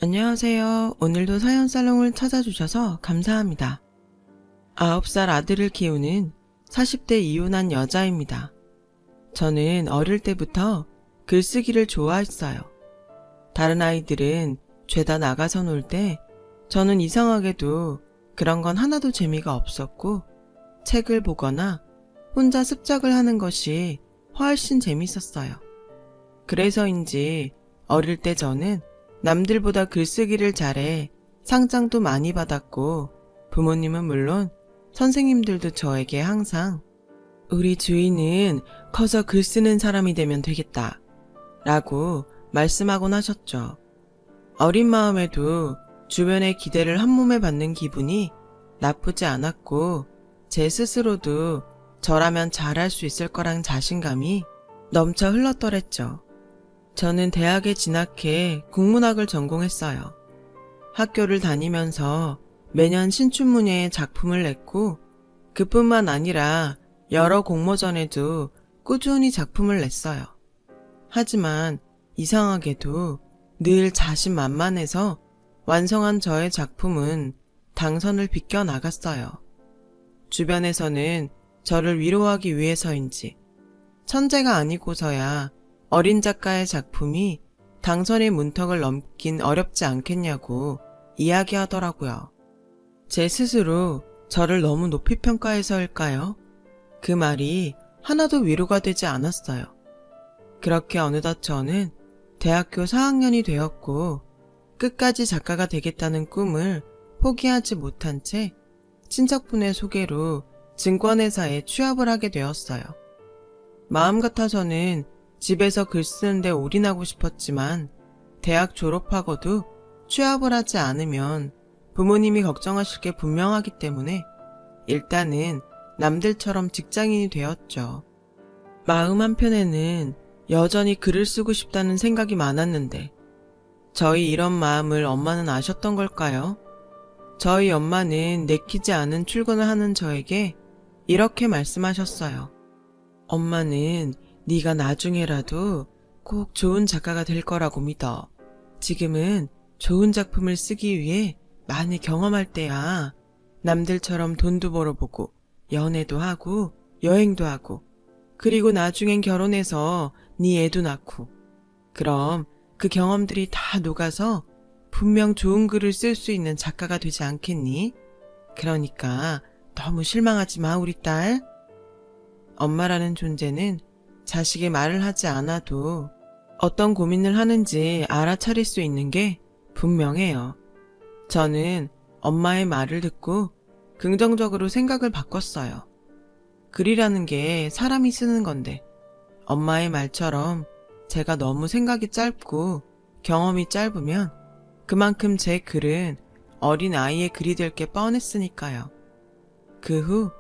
안녕하세요. 오늘도 사연살롱을 찾아주셔서 감사합니다. 9살 아들을 키우는 40대 이혼한 여자입니다. 저는 어릴 때부터 글쓰기를 좋아했어요. 다른 아이들은 죄다 나가서 놀 때 저는 이상하게도 그런 건 하나도 재미가 없었고 책을 보거나 혼자 습작을 하는 것이 훨씬 재밌었어요. 그래서인지 어릴 때 저는 남들보다 글쓰기를 잘해 상장도 많이 받았고 부모님은 물론 선생님들도 저에게 항상 우리 주인은 커서 글 쓰는 사람이 되면 되겠다 라고 말씀하곤 하셨죠. 어린 마음에도 주변의 기대를 한몸에 받는 기분이 나쁘지 않았고 제 스스로도 저라면 잘할 수 있을 거란 자신감이 넘쳐 흘렀더랬죠. 저는 대학에 진학해 국문학을 전공했어요. 학교를 다니면서 매년 신춘문예에 작품을 냈고 그뿐만 아니라 여러 공모전에도 꾸준히 작품을 냈어요. 하지만 이상하게도 늘 자신만만해서 완성한 저의 작품은 당선을 비껴나갔어요. 주변에서는 저를 위로하기 위해서인지 천재가 아니고서야 어린 작가의 작품이 당선의 문턱을 넘긴 어렵지 않겠냐고 이야기하더라고요. 제 스스로 저를 너무 높이 평가해서일까요? 그 말이 하나도 위로가 되지 않았어요. 그렇게 어느덧 저는 대학교 4학년이 되었고 끝까지 작가가 되겠다는 꿈을 포기하지 못한 채 친척분의 소개로 증권회사에 취업을 하게 되었어요. 마음 같아서는 집에서 글 쓰는데 올인하고 싶었지만 대학 졸업하고도 취업을 하지 않으면 부모님이 걱정하실 게 분명하기 때문에 일단은 남들처럼 직장인이 되었죠. 마음 한편에는 여전히 글을 쓰고 싶다는 생각이 많았는데 저희 이런 마음을 엄마는 아셨던 걸까요? 저희 엄마는 내키지 않은 출근을 하는 저에게 이렇게 말씀하셨어요. 엄마는 네가 나중에라도 꼭 좋은 작가가 될 거라고 믿어. 지금은 좋은 작품을 쓰기 위해 많이 경험할 때야. 남들처럼 돈도 벌어보고 연애도 하고 여행도 하고 그리고 나중엔 결혼해서 네 애도 낳고 그럼 그 경험들이 다 녹아서 분명 좋은 글을 쓸 수 있는 작가가 되지 않겠니? 그러니까 너무 실망하지 마 우리 딸. 엄마라는 존재는 자식이 말을 하지 않아도 어떤 고민을 하는지 알아차릴 수 있는 게 분명해요. 저는 엄마의 말을 듣고 긍정적으로 생각을 바꿨어요. 글이라는 게 사람이 쓰는 건데 엄마의 말처럼 제가 너무 생각이 짧고 경험이 짧으면 그만큼 제 글은 어린 아이의 글이 될 게 뻔했으니까요. 그 후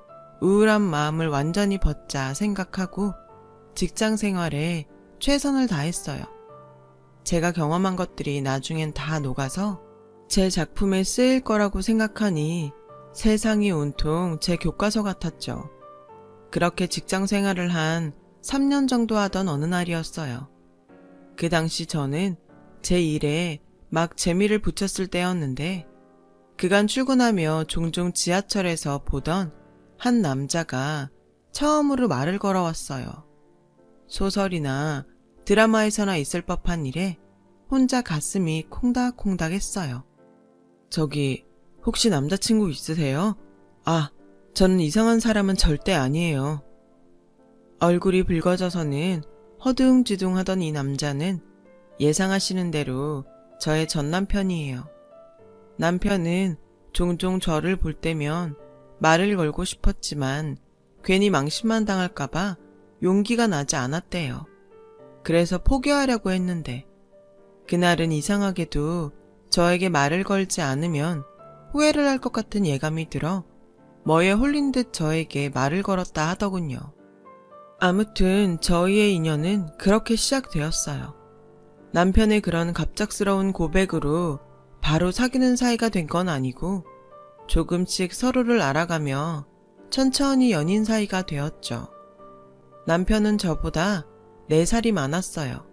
우울한 마음을 완전히 벗자 생각하고 직장 생활에 최선을 다했어요. 제가 경험한 것들이 나중엔 다 녹아서 제 작품에 쓰일 거라고 생각하니 세상이 온통 제 교과서 같았죠. 그렇게 직장 생활을 한 3년 정도 하던 어느 날이었어요. 그 당시 저는 제 일에 막 재미를 붙였을 때였는데 그간 출근하며 종종 지하철에서 보던 한 남자가 처음으로 말을 걸어왔어요. 소설이나 드라마에서나 있을 법한 일에 혼자 가슴이 콩닥콩닥 했어요. 저기 혹시 남자친구 있으세요? 저는 이상한 사람은 절대 아니에요. 얼굴이 붉어져서는 허둥지둥 하던 이 남자는 예상하시는 대로 저의 전남편이에요. 남편은 종종 저를 볼 때면 말을 걸고 싶었지만 괜히 망신만 당할까봐 용기가 나지 않았대요. 그래서 포기하려고 했는데 그날은 이상하게도 저에게 말을 걸지 않으면 후회를 할 것 같은 예감이 들어 뭐에 홀린 듯 저에게 말을 걸었다 하더군요. 아무튼 저희의 인연은 그렇게 시작되었어요. 남편의 그런 갑작스러운 고백으로 바로 사귀는 사이가 된 건 아니고 조금씩 서로를 알아가며 천천히 연인 사이가 되었죠. 남편은 저보다 4살이 많았어요.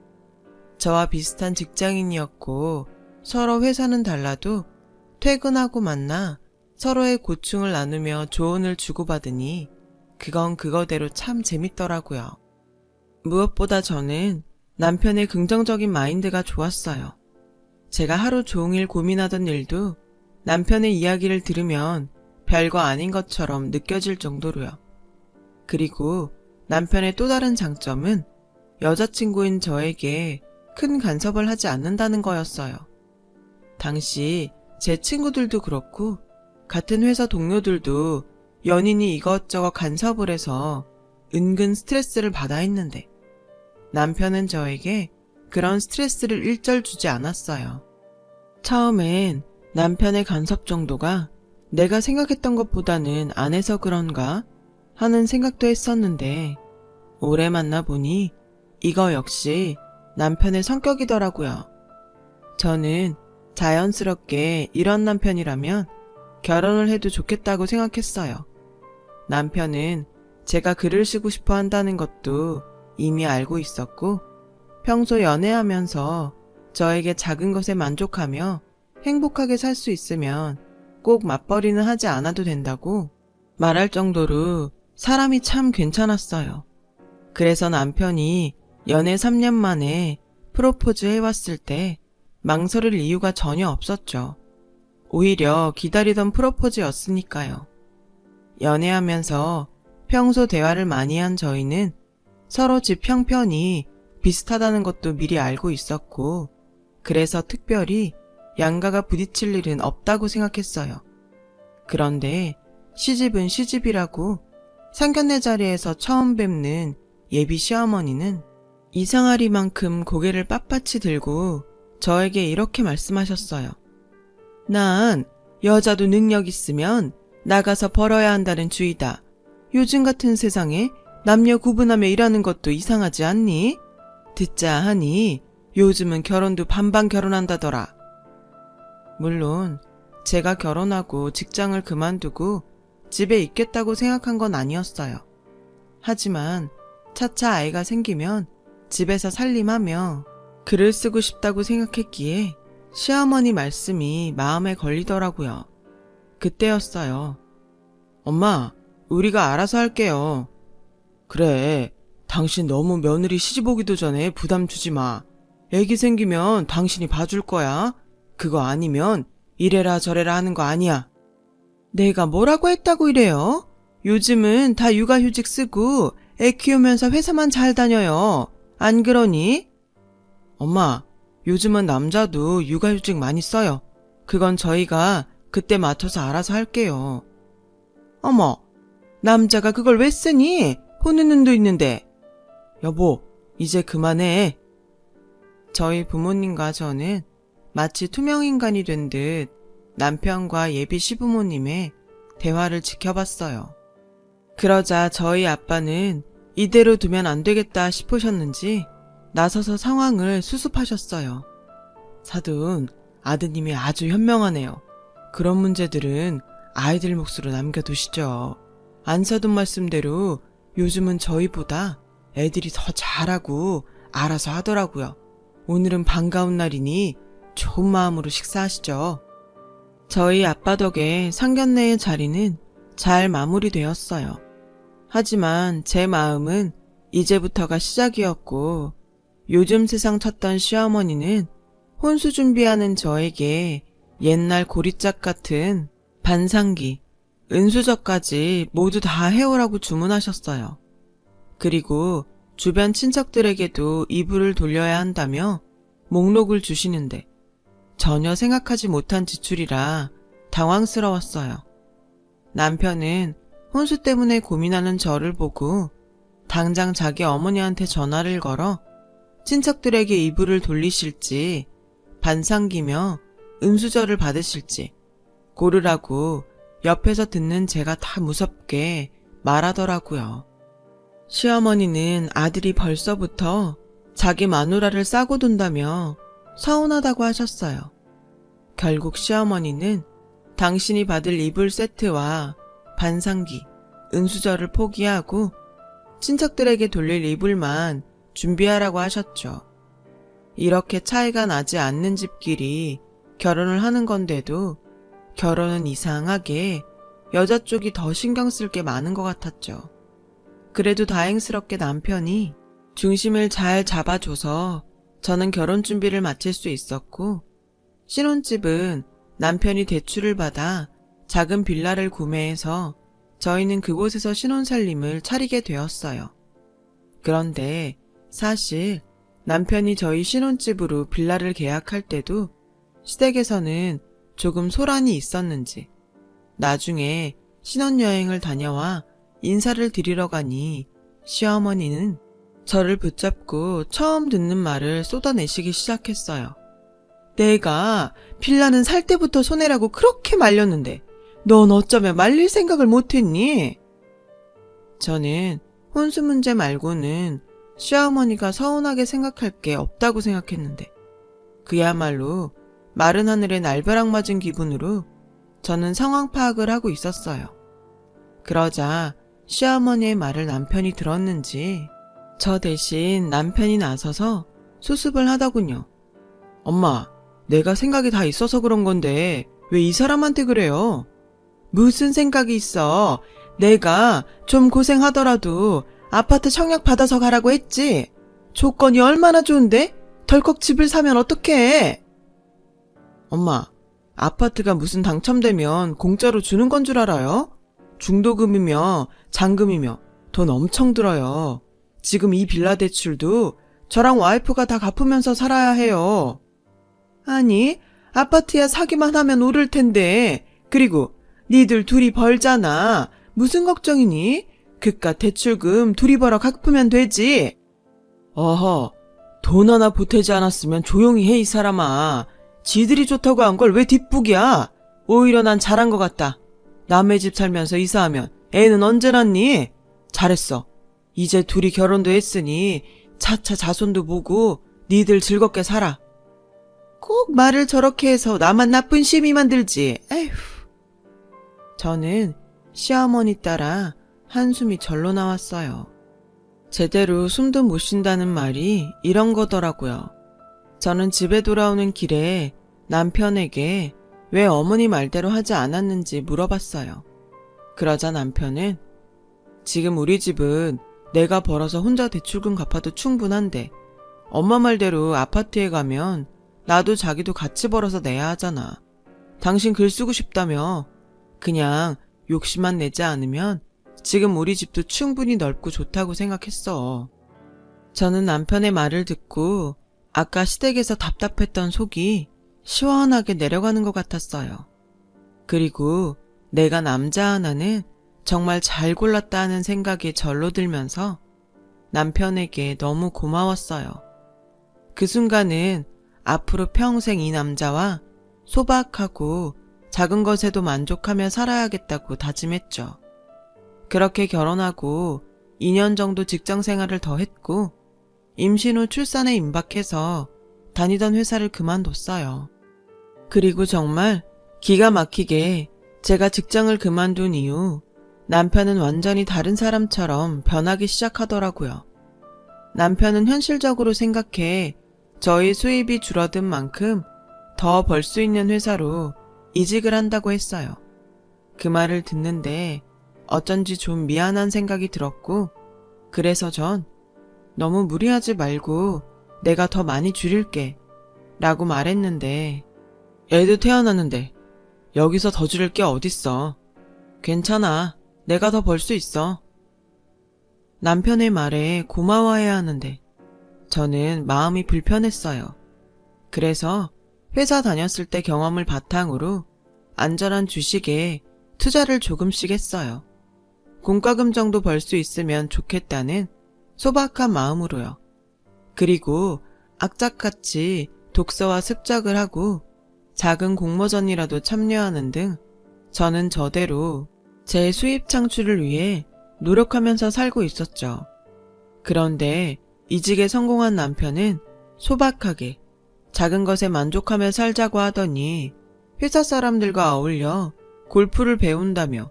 저와 비슷한 직장인이었고 서로 회사는 달라도 퇴근하고 만나 서로의 고충을 나누며 조언을 주고받으니 그건 그거대로 참 재밌더라고요. 무엇보다 저는 남편의 긍정적인 마인드가 좋았어요. 제가 하루 종일 고민하던 일도 남편의 이야기를 들으면 별거 아닌 것처럼 느껴질 정도로요. 그리고 남편의 또 다른 장점은 여자친구인 저에게 큰 간섭을 하지 않는다는 거였어요. 당시 제 친구들도 그렇고 같은 회사 동료들도 연인이 이것저것 간섭을 해서 은근 스트레스를 받아 했는데 남편은 저에게 그런 스트레스를 일절 주지 않았어요. 처음엔 남편의 간섭 정도가 내가 생각했던 것보다는 안 해서 그런가 하는 생각도 했었는데 오래 만나보니 이거 역시 남편의 성격이더라고요. 저는 자연스럽게 이런 남편이라면 결혼을 해도 좋겠다고 생각했어요. 남편은 제가 글을 쓰고 싶어 한다는 것도 이미 알고 있었고 평소 연애하면서 저에게 작은 것에 만족하며 행복하게 살 수 있으면 꼭 맞벌이는 하지 않아도 된다고 말할 정도로 사람이 참 괜찮았어요. 그래서 남편이 연애 3년 만에 프로포즈 해왔을 때 망설일 이유가 전혀 없었죠. 오히려 기다리던 프로포즈였으니까요. 연애하면서 평소 대화를 많이 한 저희는 서로 집 형편이 비슷하다는 것도 미리 알고 있었고 그래서 특별히 양가가 부딪힐 일은 없다고 생각했어요. 그런데 시집은 시집이라고 상견례 자리에서 처음 뵙는 예비 시어머니는 이상하리만큼 고개를 빳빳이 들고 저에게 이렇게 말씀하셨어요. 난 여자도 능력 있으면 나가서 벌어야 한다는 주의다. 요즘 같은 세상에 남녀 구분하며 일하는 것도 이상하지 않니? 듣자 하니 요즘은 결혼도 반반 결혼한다더라. 물론 제가 결혼하고 직장을 그만두고 집에 있겠다고 생각한 건 아니었어요. 하지만 차차 아이가 생기면 집에서 살림하며 글을 쓰고 싶다고 생각했기에 시어머니 말씀이 마음에 걸리더라고요. 그때였어요. 엄마, 우리가 알아서 할게요. 그래, 당신 너무 며느리 시집 오기도 전에 부담 주지 마. 애기 생기면 당신이 봐줄 거야. 그거 아니면 이래라 저래라 하는 거 아니야. 내가 뭐라고 했다고 이래요? 요즘은 다 육아휴직 쓰고 애 키우면서 회사만 잘 다녀요. 안 그러니? 엄마, 요즘은 남자도 육아휴직 많이 써요. 그건 저희가 그때 맞춰서 알아서 할게요. 어머, 남자가 그걸 왜 쓰니? 보는 눈도 있는데. 여보, 이제 그만해. 저희 부모님과 저는 마치 투명인간이 된 듯 남편과 예비 시부모님의 대화를 지켜봤어요. 그러자 저희 아빠는 이대로 두면 안 되겠다 싶으셨는지 나서서 상황을 수습하셨어요. 사돈, 아드님이 아주 현명하네요. 그런 문제들은 아이들 몫으로 남겨두시죠. 안사돈 말씀대로 요즘은 저희보다 애들이 더 잘하고 알아서 하더라고요. 오늘은 반가운 날이니 좋은 마음으로 식사하시죠. 저희 아빠 덕에 상견례의 자리는 잘 마무리되었어요. 하지만 제 마음은 이제부터가 시작이었고 요즘 세상 찾던 시어머니는 혼수 준비하는 저에게 옛날 고리짝 같은 반상기, 은수저까지 모두 다 해오라고 주문하셨어요. 그리고 주변 친척들에게도 이불을 돌려야 한다며 목록을 주시는데 전혀 생각하지 못한 지출이라 당황스러웠어요. 남편은 혼수 때문에 고민하는 저를 보고 당장 자기 어머니한테 전화를 걸어 친척들에게 이불을 돌리실지 반상기며 은수저를 받으실지 고르라고 옆에서 듣는 제가 다 무섭게 말하더라고요. 시어머니는 아들이 벌써부터 자기 마누라를 싸고 돈다며 서운하다고 하셨어요. 결국 시어머니는 당신이 받을 이불 세트와 반상기, 은수저를 포기하고 친척들에게 돌릴 이불만 준비하라고 하셨죠. 이렇게 차이가 나지 않는 집끼리 결혼을 하는 건데도 결혼은 이상하게 여자 쪽이 더 신경 쓸 게 많은 것 같았죠. 그래도 다행스럽게 남편이 중심을 잘 잡아줘서 저는 결혼 준비를 마칠 수 있었고, 신혼집은 남편이 대출을 받아 작은 빌라를 구매해서 저희는 그곳에서 신혼살림을 차리게 되었어요. 그런데 사실 남편이 저희 신혼집으로 빌라를 계약할 때도 시댁에서는 조금 소란이 있었는지 나중에 신혼여행을 다녀와 인사를 드리러 가니 시어머니는 저를 붙잡고 처음 듣는 말을 쏟아내시기 시작했어요. 내가 빌라는 살 때부터 손해라고 그렇게 말렸는데 넌 어쩌면 말릴 생각을 못했니? 저는 혼수 문제 말고는 시어머니가 서운하게 생각할 게 없다고 생각했는데 그야말로 마른 하늘에 날벼락 맞은 기분으로 저는 상황 파악을 하고 있었어요. 그러자 시어머니의 말을 남편이 들었는지 저 대신 남편이 나서서 수습을 하더군요. 엄마, 내가 생각이 다 있어서 그런 건데 왜 이 사람한테 그래요? 무슨 생각이 있어? 내가 좀 고생하더라도 아파트 청약 받아서 가라고 했지. 조건이 얼마나 좋은데? 덜컥 집을 사면 어떡해? 엄마, 아파트가 무슨 당첨되면 공짜로 주는 건 줄 알아요? 중도금이며 잔금이며 돈 엄청 들어요. 지금 이 빌라 대출도 저랑 와이프가 다 갚으면서 살아야 해요. 아니, 아파트야 사기만 하면 오를 텐데. 그리고 니들 둘이 벌잖아. 무슨 걱정이니? 그깟 대출금 둘이 벌어 갚으면 되지. 어허, 돈 하나 보태지 않았으면 조용히 해, 이 사람아. 지들이 좋다고 한 걸 왜 뒷북이야? 오히려 난 잘한 것 같다. 남의 집 살면서 이사하면 애는 언제 낳니? 잘했어. 이제 둘이 결혼도 했으니 차차 자손도 보고 니들 즐겁게 살아. 꼭 말을 저렇게 해서 나만 나쁜 시비 만들지. 에휴. 저는 시어머니 따라 한숨이 절로 나왔어요. 제대로 숨도 못 쉰다는 말이 이런 거더라고요. 저는 집에 돌아오는 길에 남편에게 왜 어머니 말대로 하지 않았는지 물어봤어요. 그러자 남편은 지금 우리 집은 내가 벌어서 혼자 대출금 갚아도 충분한데 엄마 말대로 아파트에 가면 나도 자기도 같이 벌어서 내야 하잖아. 당신 글 쓰고 싶다며 그냥 욕심만 내지 않으면 지금 우리 집도 충분히 넓고 좋다고 생각했어. 저는 남편의 말을 듣고 아까 시댁에서 답답했던 속이 시원하게 내려가는 것 같았어요. 그리고 내가 남자 하나는 정말 잘 골랐다 하는 생각이 절로 들면서 남편에게 너무 고마웠어요. 그 순간은 앞으로 평생 이 남자와 소박하고 작은 것에도 만족하며 살아야겠다고 다짐했죠. 그렇게 결혼하고 2년 정도 직장 생활을 더 했고 임신 후 출산에 임박해서 다니던 회사를 그만뒀어요. 그리고 정말 기가 막히게 제가 직장을 그만둔 이후 남편은 완전히 다른 사람처럼 변하기 시작하더라고요. 남편은 현실적으로 생각해 저희 수입이 줄어든 만큼 더 벌 수 있는 회사로 이직을 한다고 했어요. 그 말을 듣는데 어쩐지 좀 미안한 생각이 들었고 그래서 전 너무 무리하지 말고 내가 더 많이 줄일게 라고 말했는데 애도 태어났는데 여기서 더 줄일 게 어딨어. 괜찮아. 내가 더 벌 수 있어. 남편의 말에 고마워해야 하는데 저는 마음이 불편했어요. 그래서 회사 다녔을 때 경험을 바탕으로 안전한 주식에 투자를 조금씩 했어요. 공과금 정도 벌 수 있으면 좋겠다는 소박한 마음으로요. 그리고 악착같이 독서와 습작을 하고 작은 공모전이라도 참여하는 등 저는 저대로 제 수입 창출을 위해 노력하면서 살고 있었죠. 그런데 이직에 성공한 남편은 소박하게 작은 것에 만족하며 살자고 하더니 회사 사람들과 어울려 골프를 배운다며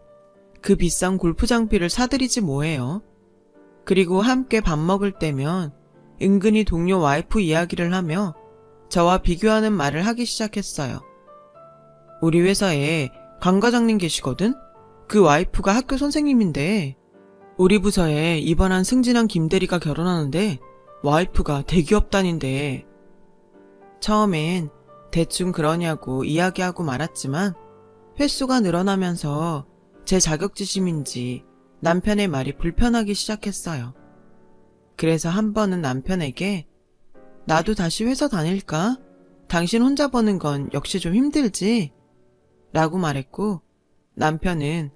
그 비싼 골프 장비를 사들이지 뭐해요. 그리고 함께 밥 먹을 때면 은근히 동료 와이프 이야기를 하며 저와 비교하는 말을 하기 시작했어요. 우리 회사에 강 과장님 계시거든? 그 와이프가 학교 선생님인데 우리 부서에 이번한 승진한 김대리가 결혼하는데 와이프가 대기업 다닌대. 처음엔 대충 그러냐고 이야기하고 말았지만 횟수가 늘어나면서 제 자격지심인지 남편의 말이 불편하기 시작했어요. 그래서 한 번은 남편에게 나도 다시 회사 다닐까? 당신 혼자 버는 건 역시 좀 힘들지? 라고 말했고 남편은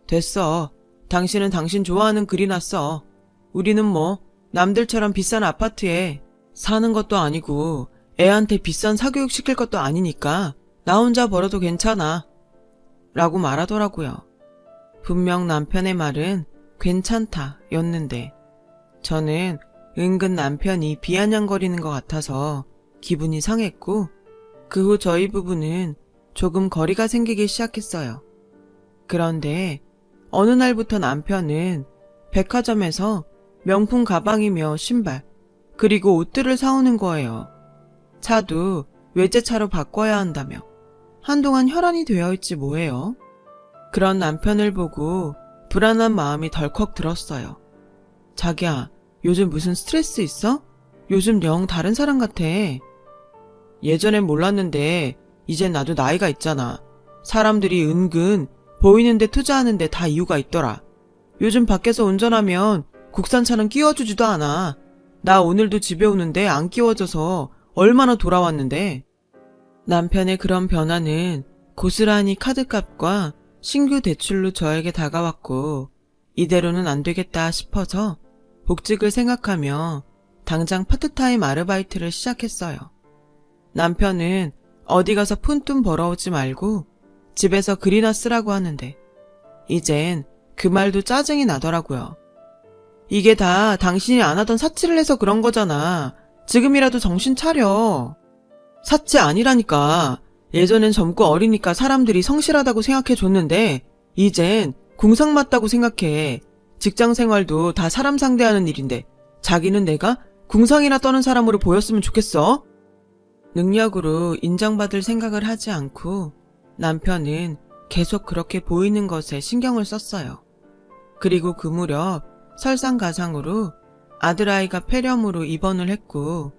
됐어. 당신은 당신 좋아하는 글이나 써. 우리는 뭐 남들처럼 비싼 아파트에 사는 것도 아니고 애한테 비싼 사교육 시킬 것도 아니니까 나 혼자 벌어도 괜찮아. 라고 말하더라고요. 분명 남편의 말은 괜찮다 였는데 저는 은근 남편이 비아냥거리는 것 같아서 기분이 상했고 그 후 저희 부부는 조금 거리가 생기기 시작했어요. 그런데 어느 날부터 남편은 백화점에서 명품 가방이며 신발 그리고 옷들을 사오는 거예요. 차도 외제차로 바꿔야 한다며 한동안 혈안이 되어 있지 뭐예요. 그런 남편을 보고 불안한 마음이 덜컥 들었어요. 자기야, 요즘 무슨 스트레스 있어? 요즘 영 다른 사람 같아. 예전엔 몰랐는데 이젠 나도 나이가 있잖아. 사람들이 은근 보이는데 투자하는데 다 이유가 있더라. 요즘 밖에서 운전하면 국산차는 끼워주지도 않아. 나 오늘도 집에 오는데 안 끼워져서 얼마나 돌아왔는데. 남편의 그런 변화는 고스란히 카드값과 신규 대출로 저에게 다가왔고 이대로는 안 되겠다 싶어서 복직을 생각하며 당장 파트타임 아르바이트를 시작했어요. 남편은 어디 가서 푼돈 벌어오지 말고 집에서 글이나 쓰라고 하는데 이젠 그 말도 짜증이 나더라고요. 이게 다 당신이 안 하던 사치를 해서 그런 거잖아. 지금이라도 정신 차려. 사치 아니라니까. 예전엔 젊고 어리니까 사람들이 성실하다고 생각해줬는데 이젠 궁상 맞다고 생각해. 직장 생활도 다 사람 상대하는 일인데 자기는 내가 궁상이나 떠는 사람으로 보였으면 좋겠어? 능력으로 인정받을 생각을 하지 않고 남편은 계속 그렇게 보이는 것에 신경을 썼어요. 그리고 그 무렵 설상가상으로 아들아이가 폐렴으로 입원을 했고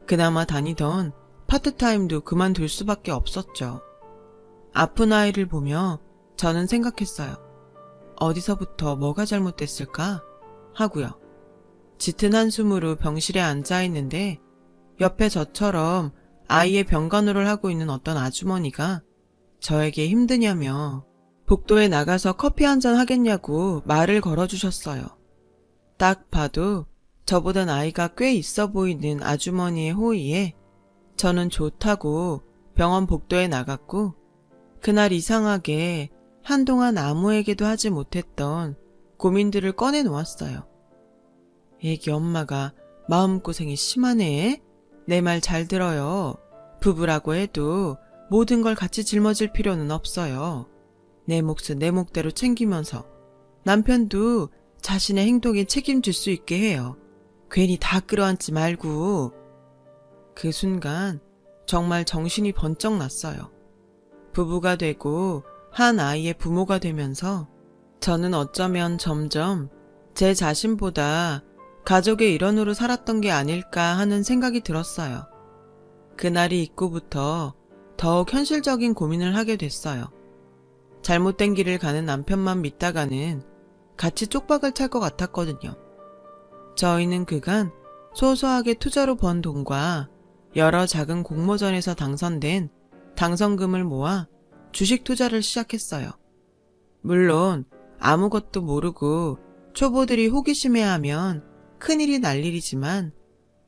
그나마 다니던 파트타임도 그만둘 수밖에 없었죠. 아픈 아이를 보며 저는 생각했어요. 어디서부터 뭐가 잘못됐을까? 하고요. 짙은 한숨으로 병실에 앉아있는데 옆에 저처럼 아이의 병간호를 하고 있는 어떤 아주머니가 저에게 힘드냐며 복도에 나가서 커피 한잔 하겠냐고 말을 걸어주셨어요. 딱 봐도 저보다 나이가 꽤 있어 보이는 아주머니의 호의에 저는 좋다고 병원 복도에 나갔고 그날 이상하게 한동안 아무에게도 하지 못했던 고민들을 꺼내놓았어요. 애기 엄마가 마음고생이 심하네. 내 말 잘 들어요. 부부라고 해도 모든 걸 같이 짊어질 필요는 없어요. 내 몫은 내 몫대로 챙기면서 남편도 자신의 행동에 책임질 수 있게 해요. 괜히 다 끌어안지 말고. 그 순간 정말 정신이 번쩍 났어요. 부부가 되고 한 아이의 부모가 되면서 저는 어쩌면 점점 제 자신보다 가족의 일원으로 살았던 게 아닐까 하는 생각이 들었어요. 그날이 있고부터 더욱 현실적인 고민을 하게 됐어요. 잘못된 길을 가는 남편만 믿다가는 같이 쪽박을 찰 것 같았거든요. 저희는 그간 소소하게 투자로 번 돈과 여러 작은 공모전에서 당선된 당선금을 모아 주식 투자를 시작했어요. 물론 아무것도 모르고 초보들이 호기심해하면 큰일이 날 일이지만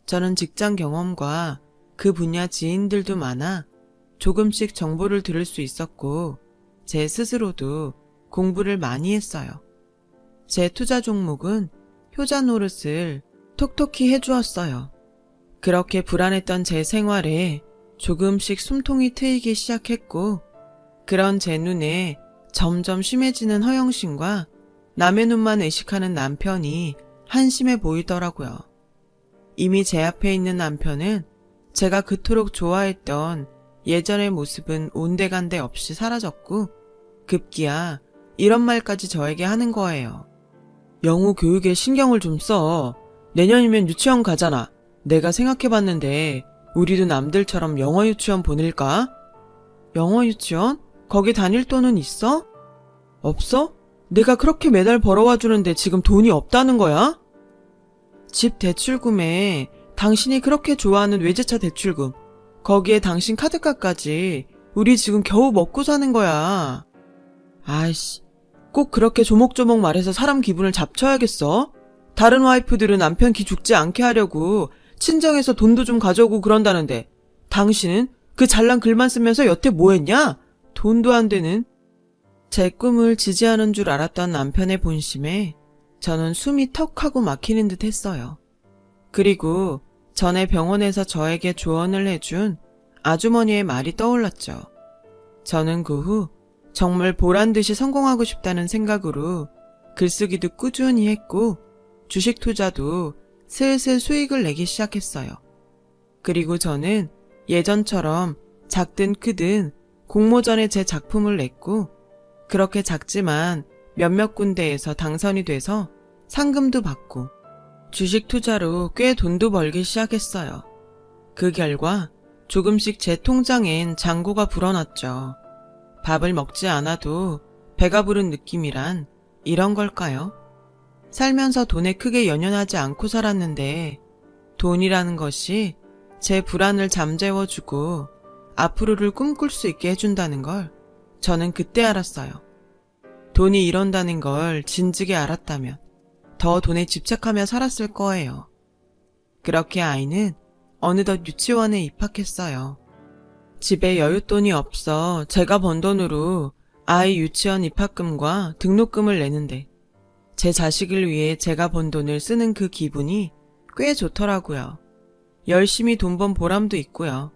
저는 직장 경험과 그 분야 지인들도 많아 조금씩 정보를 들을 수 있었고 제 스스로도 공부를 많이 했어요. 제 투자 종목은 효자 노릇을 톡톡히 해주었어요. 그렇게 불안했던 제 생활에 조금씩 숨통이 트이기 시작했고 그런 제 눈에 점점 심해지는 허영심과 남의 눈만 의식하는 남편이 한심해 보이더라고요. 이미 제 앞에 있는 남편은 제가 그토록 좋아했던 예전의 모습은 온데간데 없이 사라졌고 급기야 이런 말까지 저에게 하는 거예요. 영우 교육에 신경을 좀 써. 내년이면 유치원 가잖아. 내가 생각해봤는데 우리도 남들처럼 영어 유치원 보낼까? 영어 유치원? 거기 다닐 돈은 있어? 없어? 내가 그렇게 매달 벌어와 주는데 지금 돈이 없다는 거야? 집 대출금에 당신이 그렇게 좋아하는 외제차 대출금, 거기에 당신 카드값까지 우리 지금 겨우 먹고 사는 거야. 아이씨, 꼭 그렇게 조목조목 말해서 사람 기분을 잡쳐야겠어? 다른 와이프들은 남편 기 죽지 않게 하려고 친정에서 돈도 좀 가져오고 그런다는데 당신은 그 잘난 글만 쓰면서 여태 뭐 했냐? 돈도 안 되는. 제 꿈을 지지하는 줄 알았던 남편의 본심에 저는 숨이 턱하고 막히는 듯 했어요. 그리고 전에 병원에서 저에게 조언을 해준 아주머니의 말이 떠올랐죠. 저는 그 후 정말 보란듯이 성공하고 싶다는 생각으로 글쓰기도 꾸준히 했고 주식 투자도 슬슬 수익을 내기 시작했어요. 그리고 저는 예전처럼 작든 크든 공모전에 제 작품을 냈고 그렇게 작지만 몇몇 군데에서 당선이 돼서 상금도 받고 주식 투자로 꽤 돈도 벌기 시작했어요. 그 결과 조금씩 제 통장엔 잔고가 불어났죠. 밥을 먹지 않아도 배가 부른 느낌이란 이런 걸까요? 살면서 돈에 크게 연연하지 않고 살았는데 돈이라는 것이 제 불안을 잠재워주고 앞으로를 꿈꿀 수 있게 해준다는 걸 저는 그때 알았어요. 돈이 이런다는 걸 진즉에 알았다면 더 돈에 집착하며 살았을 거예요. 그렇게 아이는 어느덧 유치원에 입학했어요. 집에 여윳돈이 없어 제가 번 돈으로 아이 유치원 입학금과 등록금을 내는데 제 자식을 위해 제가 번 돈을 쓰는 그 기분이 꽤 좋더라고요. 열심히 돈 번 보람도 있고요.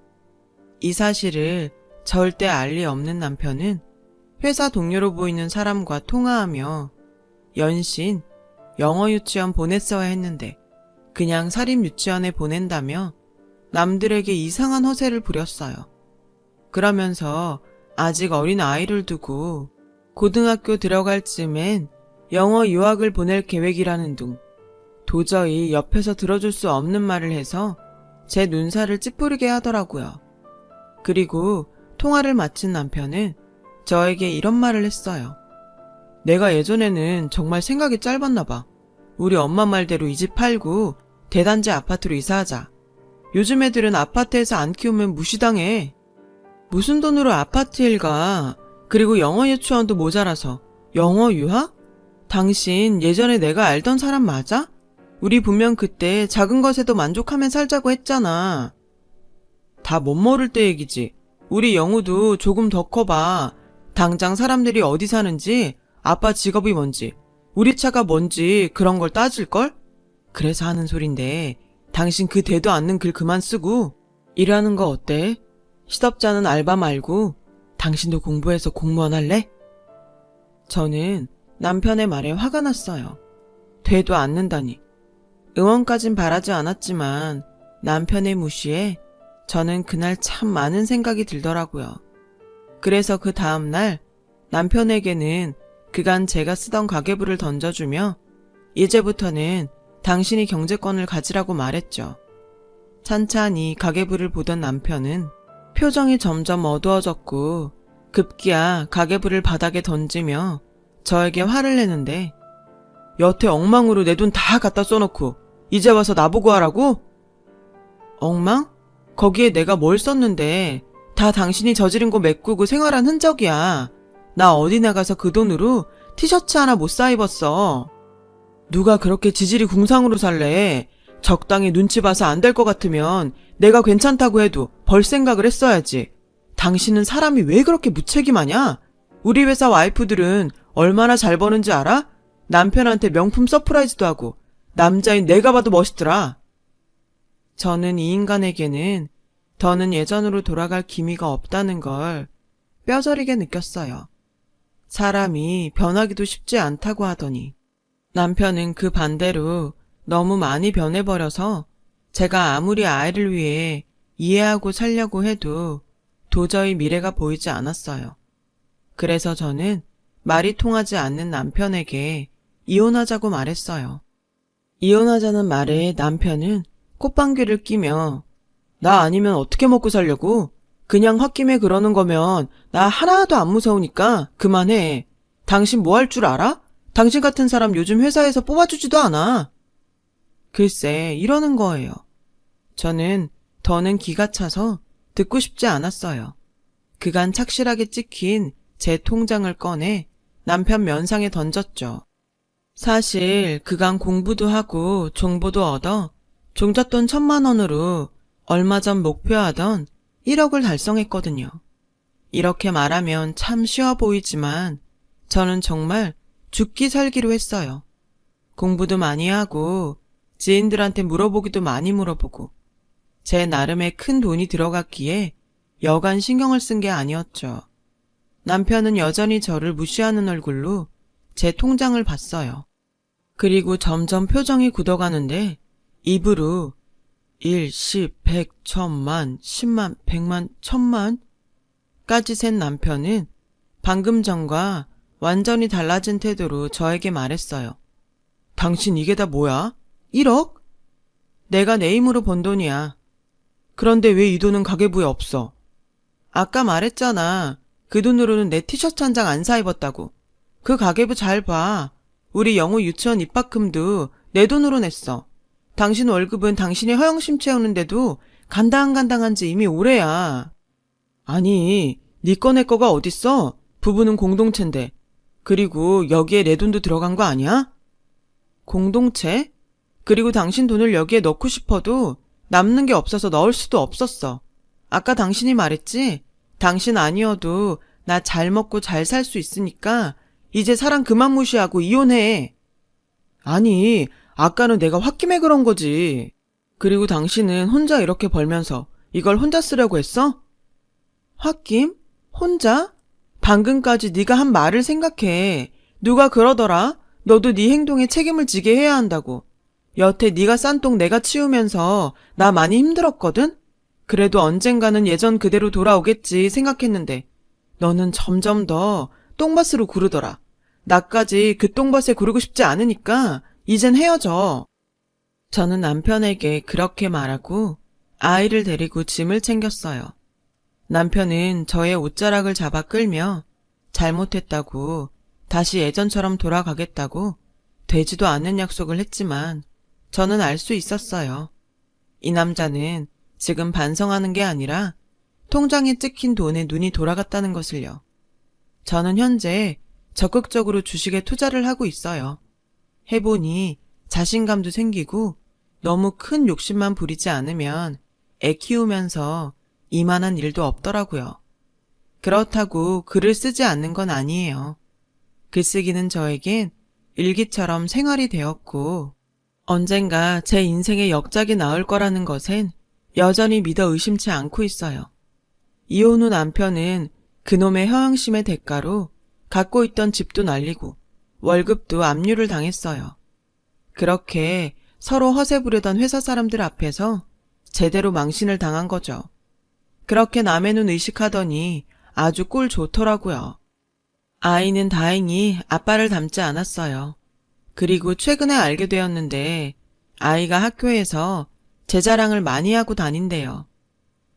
이 사실을 절대 알 리 없는 남편은 회사 동료로 보이는 사람과 통화하며 연신 영어 유치원 보냈어야 했는데 그냥 사립 유치원에 보낸다며 남들에게 이상한 허세를 부렸어요. 그러면서 아직 어린 아이를 두고 고등학교 들어갈 쯤엔 영어 유학을 보낼 계획이라는 둥 도저히 옆에서 들어줄 수 없는 말을 해서 제 눈살을 찌푸리게 하더라고요. 그리고 통화를 마친 남편은 저에게 이런 말을 했어요. 내가 예전에는 정말 생각이 짧았나 봐. 우리 엄마 말대로 이 집 팔고 대단지 아파트로 이사하자. 요즘 애들은 아파트에서 안 키우면 무시당해. 무슨 돈으로 아파트 일가? 그리고 영어 유치원도 모자라서 영어 유학? 당신 예전에 내가 알던 사람 맞아? 우리 분명 그때 작은 것에도 만족하며 살자고 했잖아. 다 못 모를 때 얘기지. 우리 영우도 조금 더 커봐. 당장 사람들이 어디 사는지, 아빠 직업이 뭔지, 우리 차가 뭔지 그런 걸 따질걸? 그래서 하는 소린데 당신 그 대도 않는 글 그만 쓰고 일하는 거 어때? 시덥잖은 알바 말고 당신도 공부해서 공무원 할래? 저는 남편의 말에 화가 났어요. 되도 않는다니. 응원까진 바라지 않았지만 남편의 무시에 저는 그날 참 많은 생각이 들더라고요. 그래서 그 다음날 남편에게는 그간 제가 쓰던 가계부를 던져주며 이제부터는 당신이 경제권을 가지라고 말했죠. 찬찬히 가계부를 보던 남편은 표정이 점점 어두워졌고 급기야 가계부를 바닥에 던지며 저에게 화를 내는데 여태 엉망으로 내 돈 다 갖다 써놓고 이제 와서 나보고 하라고? 엉망? 거기에 내가 뭘 썼는데 다 당신이 저지른 거 메꾸고 생활한 흔적이야. 나 어디 나가서 그 돈으로 티셔츠 하나 못 사 입었어. 누가 그렇게 지질이 궁상으로 살래? 적당히 눈치 봐서 안 될 것 같으면 내가 괜찮다고 해도 벌 생각을 했어야지. 당신은 사람이 왜 그렇게 무책임하냐? 우리 회사 와이프들은 얼마나 잘 버는지 알아? 남편한테 명품 서프라이즈도 하고 남자인 내가 봐도 멋있더라. 저는 이 인간에게는 더는 예전으로 돌아갈 기미가 없다는 걸 뼈저리게 느꼈어요. 사람이 변하기도 쉽지 않다고 하더니 남편은 그 반대로 너무 많이 변해버려서 제가 아무리 아이를 위해 이해하고 살려고 해도 도저히 미래가 보이지 않았어요. 그래서 저는 말이 통하지 않는 남편에게 이혼하자고 말했어요. 이혼하자는 말에 남편은 콧방귀를 끼며 나 아니면 어떻게 먹고 살려고? 그냥 홧김에 그러는 거면 나 하나도 안 무서우니까 그만해. 당신 뭐 할 줄 알아? 당신 같은 사람 요즘 회사에서 뽑아주지도 않아. 글쎄, 이러는 거예요. 저는 더는 기가 차서 듣고 싶지 않았어요. 그간 착실하게 찍힌 제 통장을 꺼내 남편 면상에 던졌죠. 사실 그간 공부도 하고 정보도 얻어 종잣돈 1,000만 원으로 얼마 전 목표하던 1억을 달성했거든요. 이렇게 말하면 참 쉬워 보이지만 저는 정말 죽기 살기로 했어요. 공부도 많이 하고 지인들한테 물어보기도 많이 물어보고 제 나름의 큰 돈이 들어갔기에 여간 신경을 쓴 게 아니었죠. 남편은 여전히 저를 무시하는 얼굴로 제 통장을 봤어요. 그리고 점점 표정이 굳어가는데 입으로 1, 10, 100, 1,000만, 10만, 100만, 1,000만 까지 센 남편은 방금 전과 완전히 달라진 태도로 저에게 말했어요. 당신 이게 다 뭐야? 1억? 내가 내 힘으로 번 돈이야. 그런데 왜 이 돈은 가계부에 없어? 아까 말했잖아. 그 돈으로는 내 티셔츠 한 장 안 사 입었다고. 그 가계부 잘 봐. 우리 영우 유치원 입학금도 내 돈으로 냈어. 당신 월급은 당신의 허영심 채우는데도 간당간당한 지 이미 오래야. 아니, 네 거 내 거가 어딨어? 부부는 공동체인데. 그리고 여기에 내 돈도 들어간 거 아니야? 공동체? 그리고 당신 돈을 여기에 넣고 싶어도 남는 게 없어서 넣을 수도 없었어. 아까 당신이 말했지? 당신 아니어도 나 잘 먹고 잘 살 수 있으니까 이제 사람 그만 무시하고 이혼해. 아니, 아까는 내가 홧김에 그런 거지. 그리고 당신은 혼자 이렇게 벌면서 이걸 혼자 쓰려고 했어? 홧김? 혼자? 방금까지 네가 한 말을 생각해. 누가 그러더라? 너도 네 행동에 책임을 지게 해야 한다고. 여태 네가 싼 똥 내가 치우면서 나 많이 힘들었거든? 그래도 언젠가는 예전 그대로 돌아오겠지 생각했는데 너는 점점 더 똥밭으로 구르더라. 나까지 그 똥밭에 구르고 싶지 않으니까 이젠 헤어져. 저는 남편에게 그렇게 말하고 아이를 데리고 짐을 챙겼어요. 남편은 저의 옷자락을 잡아 끌며 잘못했다고 다시 예전처럼 돌아가겠다고 되지도 않는 약속을 했지만 저는 알 수 있었어요. 이 남자는 지금 반성하는 게 아니라 통장에 찍힌 돈에 눈이 돌아갔다는 것을요. 저는 현재 적극적으로 주식에 투자를 하고 있어요. 해보니 자신감도 생기고 너무 큰 욕심만 부리지 않으면 애 키우면서 이만한 일도 없더라고요. 그렇다고 글을 쓰지 않는 건 아니에요. 글쓰기는 저에겐 일기처럼 생활이 되었고 언젠가 제 인생의 역작이 나올 거라는 것엔 여전히 믿어 의심치 않고 있어요. 이혼 후 남편은 그놈의 허영심의 대가로 갖고 있던 집도 날리고 월급도 압류를 당했어요. 그렇게 서로 허세 부르던 회사 사람들 앞에서 제대로 망신을 당한 거죠. 그렇게 남의 눈 의식하더니 아주 꼴 좋더라고요. 아이는 다행히 아빠를 닮지 않았어요. 그리고 최근에 알게 되었는데 아이가 학교에서 제 자랑을 많이 하고 다닌대요.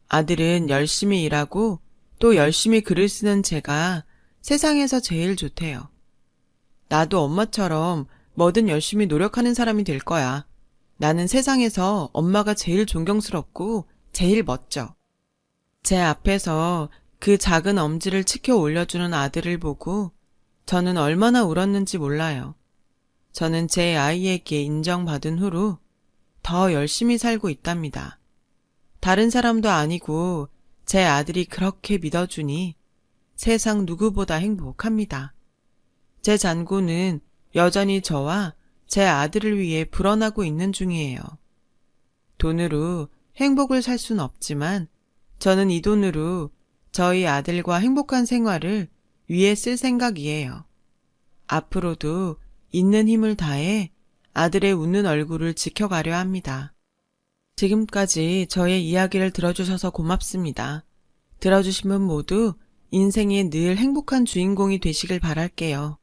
아들은 열심히 일하고 또 열심히 글을 쓰는 제가 세상에서 제일 좋대요. 나도 엄마처럼 뭐든 열심히 노력하는 사람이 될 거야. 나는 세상에서 엄마가 제일 존경스럽고 제일 멋져. 제 앞에서 그 작은 엄지를 치켜 올려주는 아들을 보고 저는 얼마나 울었는지 몰라요. 저는 제 아이에게 인정받은 후로 더 열심히 살고 있답니다. 다른 사람도 아니고 제 아들이 그렇게 믿어주니 세상 누구보다 행복합니다. 제 잔고는 여전히 저와 제 아들을 위해 불어나고 있는 중이에요. 돈으로 행복을 살 순 없지만 저는 이 돈으로 저희 아들과 행복한 생활을 위해 쓸 생각이에요. 앞으로도 있는 힘을 다해 아들의 웃는 얼굴을 지켜가려 합니다. 지금까지 저의 이야기를 들어주셔서 고맙습니다. 들어주신 분 모두 인생의 늘 행복한 주인공이 되시길 바랄게요.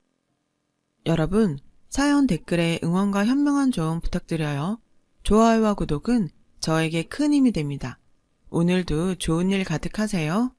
여러분, 사연 댓글에 응원과 현명한 조언 부탁드려요. 좋아요와 구독은 저에게 큰 힘이 됩니다. 오늘도 좋은 일 가득하세요.